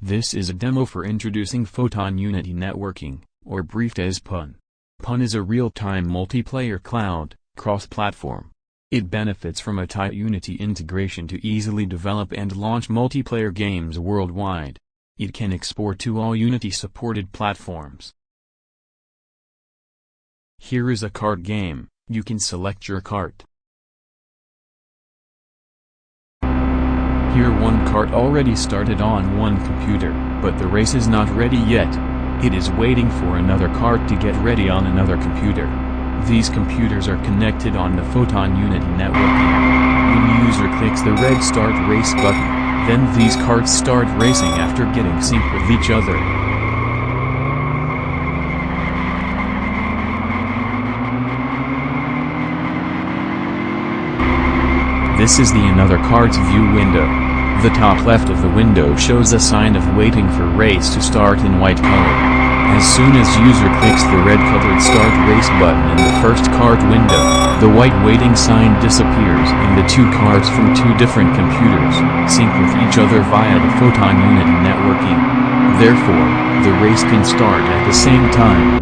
This is a demo for introducing Photon Unity Networking, or briefed as PUN. PUN is a real-time multiplayer cloud, cross-platform. It benefits from a tight Unity integration to easily develop and launch multiplayer games worldwide. It can export to all Unity-supported platforms. Here is a kart game. You can select your kart. Here one kart already started on one computer, but the race is not ready yet. It is waiting for another kart to get ready on another computer. These computers are connected on the Photon Unity Networking. When user clicks the red Start Race button, then these karts start racing after getting synced with each other. This is the Another Karts view window. The top left of the window shows a sign of waiting for race to start in white color. As soon as user clicks the red-colored Start Race button in the first kart window, the white waiting sign disappears and the two karts from two different computers sync with each other via the Photon Unity Networking. Therefore, the race can start at the same time.